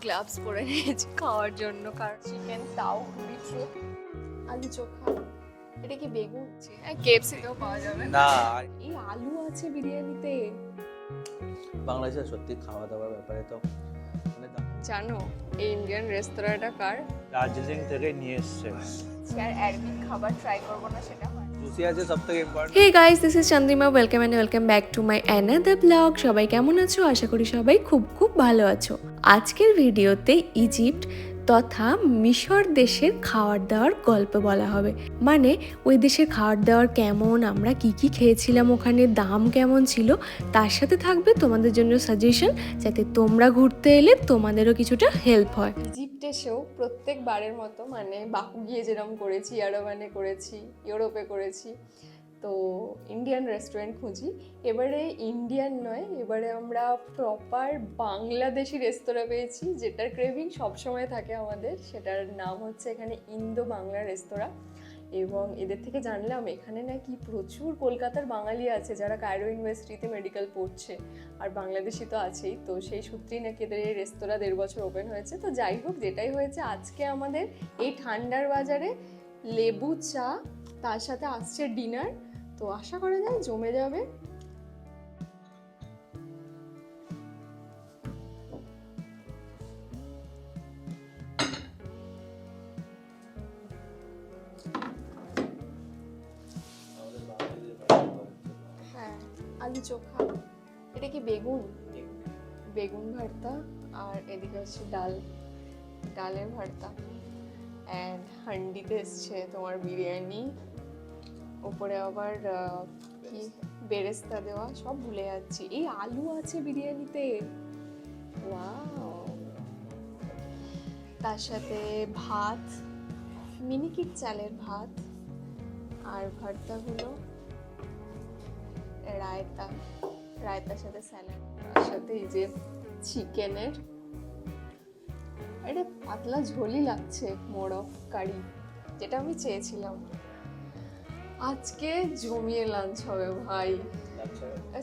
Gloves পরে নিয়েছি খাওয়ার জন্য, কারণ চিকেন তাও বিটরুট আলু চোখা, এটা কি বেগুন? হ্যাঁ, কেএফসি তেও পাওয়া যাবে না। এই আলু আছে বিরিয়ানিতে। বাংলাদেশের সত্যি খাওয়া দাওয়ার ব্যাপারে তো জানো এই ইন্ডিয়ান রেস্তোরাঁটা কার? দার্জিলিং থেকে নিয়ে এসছে। আর অ্যারাবিক খাবার ট্রাই করবো না সেটা হয়। জুসি আছে সব থেকে important. Hey guys, this is Chandrima, welcome back to my another blog. সবাই কেমন আছো? আশা করি সবাই খুব খুব ভালো আছো। আজকের ভিডিওতে ইজিপ্ট তথা মিশর দেশের খাওয়ার দাওয়ার গল্প বলা হবে। মানে ওই দেশের খাওয়ার দাওয়ার কেমন, আমরা কি কি খেয়েছিলাম, ওখানে দাম কেমন ছিল, তার সাথে থাকবে তোমাদের জন্য সাজেশন, যাতে তোমরা ঘুরতে এলে তোমাদেরও কিছুটা হেল্প হয়। ইজিপ্ট এসেও প্রত্যেকবারের মতো মানে বাকু গিয়ে যেরকম করেছি, ইয়ারোভানে করেছি, ইউরোপে করেছি, তো ইন্ডিয়ান রেস্টুরেন্ট খুঁজি। এবারে ইন্ডিয়ান নয়, এবারে আমরা প্রপার বাংলাদেশি রেস্তোরাঁ পেয়েছি, যেটার ক্রেভিং সবসময় থাকে আমাদের। সেটার নাম হচ্ছে এখানে ইন্দো বাংলা রেস্তোরাঁ। এবং এদের থেকে জানলাম এখানে নাকি প্রচুর কলকাতার বাঙালি আছে যারা কায়রো ইউনিভার্সিটিতে মেডিকেল পড়ছে, আর বাংলাদেশি তো আছেই। তো সেই সূত্রেই নাকি এদের এই রেস্তোরাঁ 1.5 বছর ওপেন হয়েছে। তো যাই হোক, যেটাই হয়েছে, আজকে আমাদের এই ঠান্ডার বাজারে লেবু চা, তার সাথে আসছে ডিনার। তো আশা করা যায় জমে যাবে। হ্যাঁ, আলু চোখা, এটা কি বেগুন? বেগুন ভর্তা, আর এদিকে হচ্ছে ডালের ভর্তা, অ্যান্ড হান্ডিতে এসছে তোমার বিরিয়ানি, ওপরে আবার কি বেরেস্তা দেওয়া, সব ভুলে যাচ্ছি। এই আলু আছে বিরিয়ানিতে, ওয়াও। তার সাথে ভাত, মিনিকিট চালের ভাত, আর ভর্তাগুলো, রায়তার সাথে স্যালাড, তার সাথে এই যে চিকেনের এটা পাতলা ঝোলই লাগছে, মোড়ক কারি, যেটা আমি চেয়েছিলাম। আজকে জমিয়ে লাঞ্চ হবে ভাই,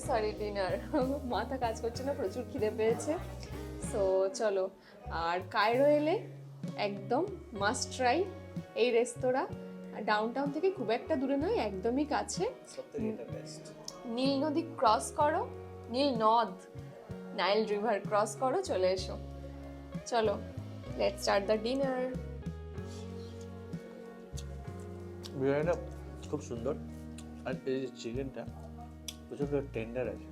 সরি ডিনার। মাথা কাজ করছে না, প্রচুর খিদে পেয়েছে। সো চলো, আর কায়রো এলে একদম মাস্ট ট্রাই এই রেস্তোরাঁ। ডাউনটাউন থেকে খুব একটা দূরে নয়, একদমই কাছে। নীল নদী ক্রস করো, নাইল রিভার ক্রস করো, চলে এসো। চলো, লেটস স্টার্ট দ্য ডিনার। বিরিয়ানিটা খুব সুন্দর, আর এই যে চিকেনটা প্রচুর টেন্ডার আছে,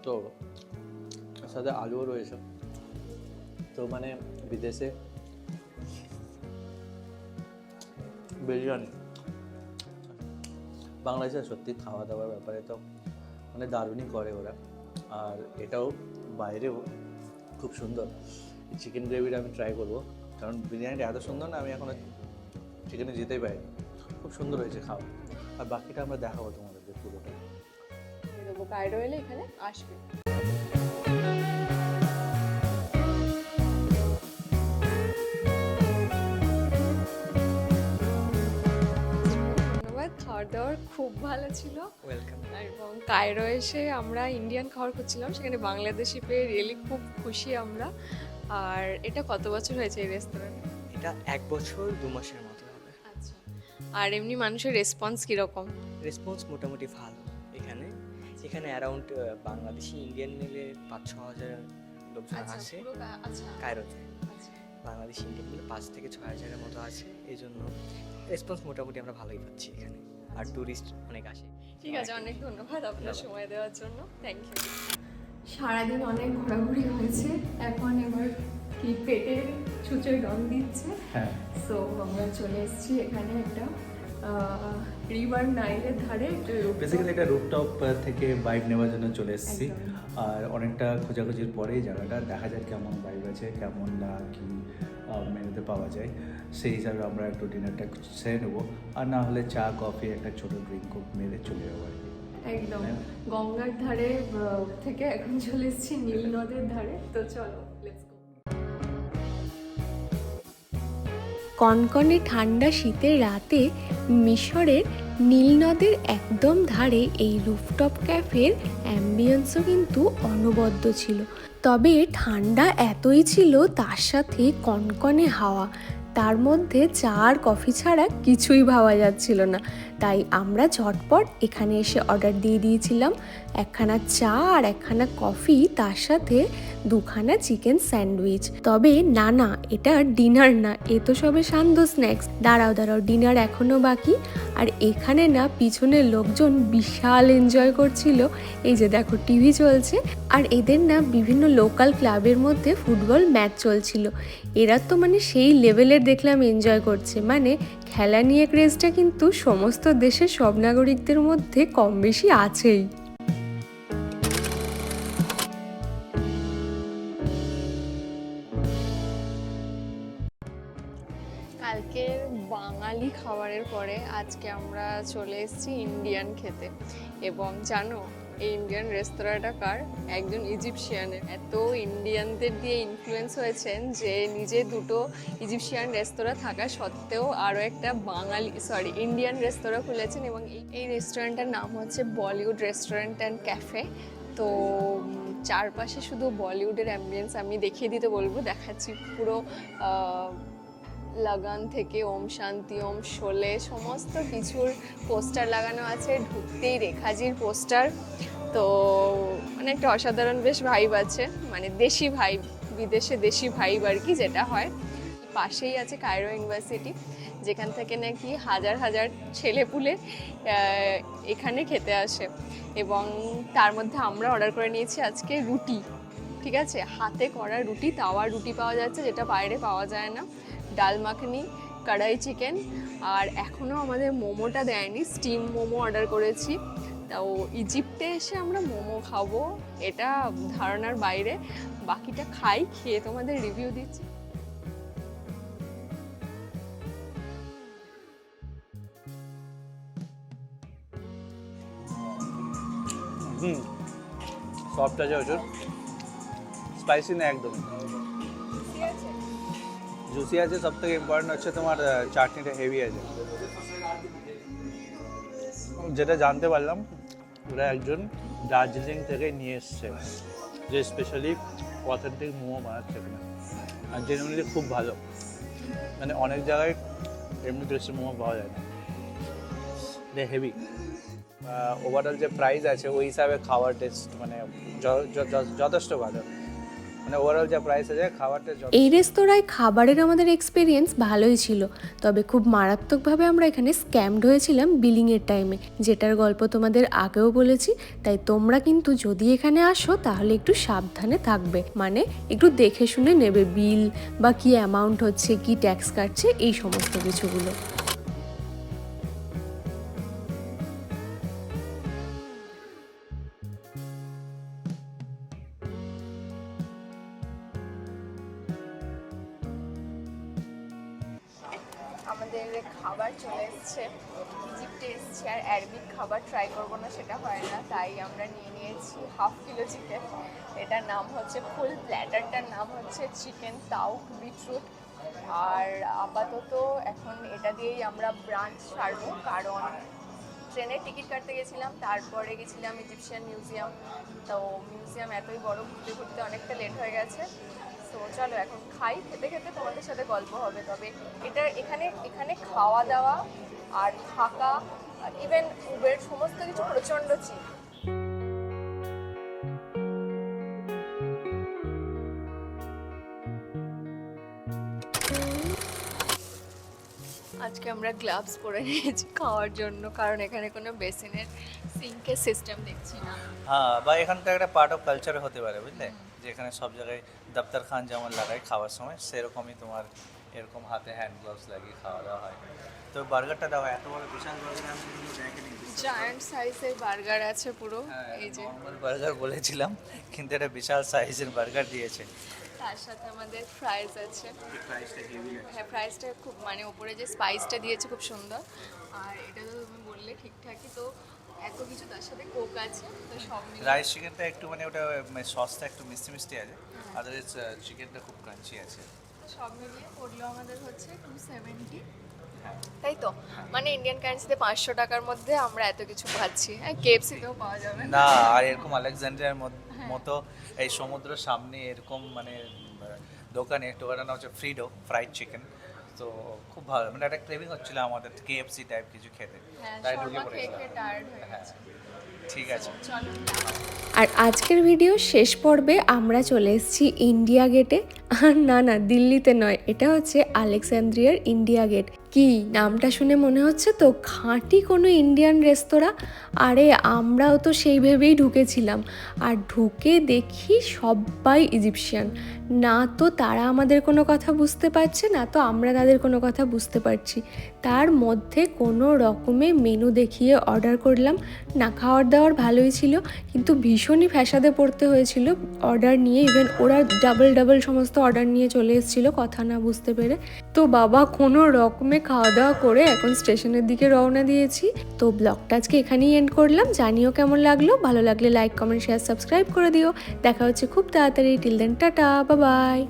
তো সাথে আলুও রয়েছে। তো মানে বিদেশে বিরিয়ানি, বাংলাদেশের সত্যি খাওয়া দাওয়ার ব্যাপারে তো মানে দারুণই করে ওরা। আর এটাও বাইরেও খুব সুন্দর। এই চিকেন গ্রেভিটা আমি ট্রাই করবো, কারণ বিরিয়ানিটা এত সুন্দর না, আমি এখনো চিকেনে যেতেই পারিনি। খুব সুন্দর হয়েছে খাওয়া, আর বাকিটা আমরা দেখাবো তোমাদেরকে পুরোটা। কায়রো এলে এখানে আসবে। ধন্যবাদ, খাওয়ার দাওয়ার খুব ভালো ছিল। ওয়েলকাম। এবং কায়রো এসে আমরা ইন্ডিয়ান খাবার খুঁজছিলাম, সেখানে বাংলাদেশি পেয়ে রিয়েলি খুব খুশি আমরা। আর এটা কত বছর হয়েছে এই রেস্তোরাঁ? এটা 1 বছর 2 মাসের মতো হবে। আচ্ছা, আর এমনি মানুষের রেসপন্স কীরকম? রেসপন্স মোটামুটি ভালো। এখানে অ্যারাউন্ড বাংলাদেশি ইন্ডিয়ান মিলে 5-6 হাজার লোকজন আছে কায়রোতে। বাংলাদেশি ইন্ডিয়ান মিলে 5 থেকে 6 হাজারের মতো আছে, এই জন্য রেসপন্স মোটামুটি আমরা ভালোই পাচ্ছি এখানে। আর ট্যুরিস্ট অনেক আসে। ঠিক আছে, অনেক ধন্যবাদ আপনার সময় দেওয়ার জন্য, থ্যাংক ইউ। সারাদিন অনেক ঘোরাঘুরি হয়েছে, এখন এবার কি পেটে ছুঁচোয় রং দিচ্ছে। হ্যাঁ, সো আমরা চলে এসেছি এখানে একটা রিভার নাইলের ধারে। বেসিক্যালি এটা রুফটপ থেকে ভাইব নেওয়ার জন্য চলে এসেছি। আর অনেকটা খোঁজাখুঁজির পরেই জায়গাটা দেখা যায় কেমন ভাইব আছে, কেমন না কি মেনুতে পাওয়া যায়, সেই হিসাবে আমরা একটু ডিনারটা সেরে নেবো। আর না হলে চা কফি একটা ছোটো ড্রিঙ্ক মেরে চলে যাবো আর কি। একদম গঙ্গার ধারে থেকে এখন চলে এসেছি নীল নদের ধারে। তো চলো, লেটস গো। কনকনে ঠান্ডা শীতের রাতে মিশরের নীল নদের একদম ধারে এই রুফটপ ক্যাফের অ্যাম্বিয়েন্সও কিন্তু অনবদ্য ছিল। তবে ঠান্ডা এতই ছিল, তার সাথে কনকনে হাওয়া, তার মধ্যে চা আর কফি ছাড়া কিছুই ভাবা যাচ্ছিল না। তাই আমরা ঝটপট এখানে এসে অর্ডার দিয়ে দিয়েছিলাম একখানা চা আর একখানা কফি, তার সাথে দুখানা চিকেন স্যান্ডউইচ। তবে না, এটা ডিনার না, এ তো সবে সান্ধ্য স্ন্যাক্স। দাঁড়াও ডিনার এখনো বাকি। আর এখানে না পিছনের লোকজন বিশাল এনজয় করছিল। এই যে দেখো টিভি চলছে, আর এদের না বিভিন্ন লোকাল ক্লাবের মধ্যে ফুটবল ম্যাচ চলছিল। এরা তো মানে সেই লেভেলের দেখলাম এনজয় করছে, মানে খেলা নিয়ে ক্রেজটা কিন্তু সমস্ত দেশের সব নাগরিকদের মধ্যে কম বেশি আছেই। কালকের বাঙালি খাবারের পরে আজকে আমরা চলে এসেছি ইন্ডিয়ান খেতে। এবং জানো এই ইন্ডিয়ান রেস্তোরাঁটা কার? একজন ইজিপশিয়ানের। এত ইন্ডিয়ানদের দিয়ে ইনফ্লুয়েন্স হয়েছেন যে নিজে দুটো ইজিপশিয়ান রেস্তোরাঁ থাকা সত্ত্বেও আরও একটা ইন্ডিয়ান রেস্তোরাঁ খুলেছেন। এবং এই রেস্টুরেন্টটার নাম হচ্ছে বলিউড রেস্টুরেন্ট অ্যান্ড ক্যাফে। তো চারপাশে শুধু বলিউডের অ্যাম্বিয়েন্স আমি দেখিয়ে দিতে বলবো, দেখাচ্ছি পুরো লাগান থেকে ওম শান্তি ওম শোলে সমস্ত কিছুর পোস্টার লাগানো আছে। ঢুকতেই রেখাজির পোস্টার। তো মানে একটা অসাধারণ বেশ ভাইব আছে, মানে দেশি ভাইব, বিদেশে দেশি ভাইব আর কি যেটা হয়। পাশেই আছে কায়রো ইউনিভার্সিটি, যেখান থেকে নাকি হাজার হাজার ছেলেপুলে এখানে খেতে আসে। এবং তার মধ্যে আমরা অর্ডার করে নিয়েছি আজকে রুটি। ঠিক আছে, হাতে করা রুটি, তাওয়ার রুটি পাওয়া যাচ্ছে, যেটা বাইরে পাওয়া যায় না। ডাল মাখনি, কড়াই চিকেন, আর এখনও আমাদের মোমোটা দেয়নি, স্টিম মোমো অর্ডার করেছি। তাও ইজিপ্টে এসে আমরা মোমো খাবো এটা ধারণার বাইরে। বাকিটা খেয়ে তোমাদের রিভিউ দিচ্ছি। সফট আছে প্রচুর, স্পাইসি না একদম, জুসি আছে। সব থেকে ইম্পর্টেন্ট হচ্ছে তোমার চাটনিটা হেভি আছে। যেটা জানতে পারলাম ওরা একজন দার্জিলিং থেকে নিয়ে এসছে, যে স্পেশালি অথেন্টিক মোমো বানাচ্ছে এখানে, আর জেনুইনলি খুব ভালো। মানে অনেক জায়গায় এমনি টেস্টের মোমো পাওয়া যায় না, এটা হেভি। ওভারঅল যে প্রাইস আছে ওই হিসাবে খাওয়ার টেস্ট মানে যথেষ্ট ভালো। মানে ওভারঅল যে প্রাইস আছে খাওয়ার টেস্ট। এই রেস্তোরাঁয় খাবারের আমাদের এক্সপিরিয়েন্স ভালোই ছিল, তবে খুব মারাত্মকভাবে আমরা এখানে স্ক্যামড হয়েছিলাম বিলিংয়ের টাইমে, যেটার গল্প তোমাদের আগেও বলেছি। তাই তোমরা কিন্তু যদি এখানে আসো তাহলে একটু সাবধানে থাকবে, মানে একটু দেখে শুনে নেবে বিল বা কি অ্যামাউন্ট হচ্ছে, কি ট্যাক্স কাটছে, এই সমস্ত কিছুগুলো। আমাদের খাবার চলে এসছে, ইজিপ্টে এসছে, আর অ্যারবিক খাবার ট্রাই করবো না সেটা হয় না, তাই আমরা নিয়ে নিয়েছি 1/2 কিলো চিকেন। এটার নাম হচ্ছে ফুল প্ল্যাটারটার নাম হচ্ছে চিকেন তাউক বিটরুট। আর আপাতত এখন এটা দিয়েই আমরা ব্রাঞ্চ সারবো, কারণ ট্রেনের টিকিট কাটতে গেছিলাম, তারপরে গেছিলাম ইজিপশিয়ান মিউজিয়াম। তো মিউজিয়াম এতই বড়, ঘুরতে ঘুরতে অনেকটা লেট হয়ে গেছে। তো চলো এখন খাই, খেতে খেতে তোমাদের সাথে গল্প হবে। তবে এখানে খাওয়া দাওয়া আর থাকা, ইভেন উবের সমস্ত কিছু প্রচণ্ড চিপ। আজকে আমরা গ্লাভস পরে নিয়েছি খাওয়ার জন্য, কারণ এখানে কোনো বেসিনের সিঙ্কের সিস্টেম দেখছি না। হ্যাঁ, বা এখানটা একটা পার্ট অফ কালচার হতে পারে, বুঝলে, যে এখানে সব জায়গায় দপ্তর খান যেমন লাগায় খাওয়ার সময়, সেরকমই তোমার এরকম হাতে হ্যান্ড গ্লাভস লাগিয়ে খাওয়া দাওয়া হয়। তো বার্গারটা দাও, এত বড় বিশাল বার্গার আমি কিন্তু দেখিনি। জায়ান্ট সাইজের বার্গার আছে পুরো, এই যে নর্মাল বার্গার বলেছিলাম, কিন্তু এটা বিশাল সাইজের বার্গার দিয়েছে। তার সাথে আমাদের ফ্রাইজ আছে। প্রাইসটা হেভি আছে। হ্যাঁ, ফ্রাইজটা খুব, মানে উপরে যে স্পাইসটা দিয়েছে খুব সুন্দর। আর এটা তো তুমি বললে ঠিকঠাকই, তো এত কিছু, তার সাথে কোক আছে, তো সব মিলিয়ে রাইস চিকেনটা একটু মানে ওটা সসটা একটু মিষ্টি মিষ্টি আছে, আদারওয়াইজ চিকেনটা খুব ক্রাঞ্চি আছে। সব মিলিয়ে পড়লো আমাদের হচ্ছে 270। তাই তো, মানে ইন্ডিয়ান কারেন্সিতে 500 টাকার মধ্যে আমরা এত কিছু পাচ্ছি। হ্যাঁ, কেএফসিতেও পাওয়া যাবে না, আর এরকম আলেকজান্ড্রিয়ার মধ্যে মতো এই সমুদ্রের সামনে এরকম মানে দোকানে নাম হচ্ছে ফ্রিডো ফ্রাইড চিকেন। তো খুব ভালো, মানে একটা ক্রেভিং হচ্ছিল আমাদের KFC টাইপ কিছু খেতে, তাই ঢুকে পড়েছিলাম। হ্যাঁ ঠিক আছে। আর আজকের ভিডিও শেষ পর্বে আমরা চলে এসেছি ইন্ডিয়া গেটে। আর না দিল্লিতে নয়, এটা হচ্ছে আলেকজান্দ্রিয়ার ইন্ডিয়া গেট। কি নামটা শুনে মনে হচ্ছে তো খাঁটি কোনো ইন্ডিয়ান রেস্তোরাঁ? আরে আমরাও তো সেই ভেবেই ঢুকেছিলাম, আর ঢুকে দেখি সবাই ইজিপশিয়ান। না তো তারা আমাদের কোনো কথা বুঝতে পারছে, না তো আমরা তাদের কোনো কথা বুঝতে পারছি। তার মধ্যে কোনো রকমে মেনু দেখিয়ে অর্ডার করলাম। না খাওয়ার দাওয়ার ভালোই ছিল, কিন্তু ভীষণই ফ্যাসাদে পড়তে হয়েছিল অর্ডার নিয়ে। ইভেন ওরা ডাবল সমস্ত অর্ডার নিয়ে চলে এসেছিলো কথা না বুঝতে পেরে। তো বাবা কোনো রকমে খাওয়া দাওয়া করে এখন স্টেশনের দিকে রওনা দিয়েছি। তো ব্লগটা আজকে এখানেই এন্ড করলাম। জানিও কেমন লাগলো, ভালো লাগলে লাইক কমেন্ট শেয়ার সাবস্ক্রাইব করে দিও। দেখা হচ্ছে খুব তাড়াতাড়ি। Till then tata, bye by.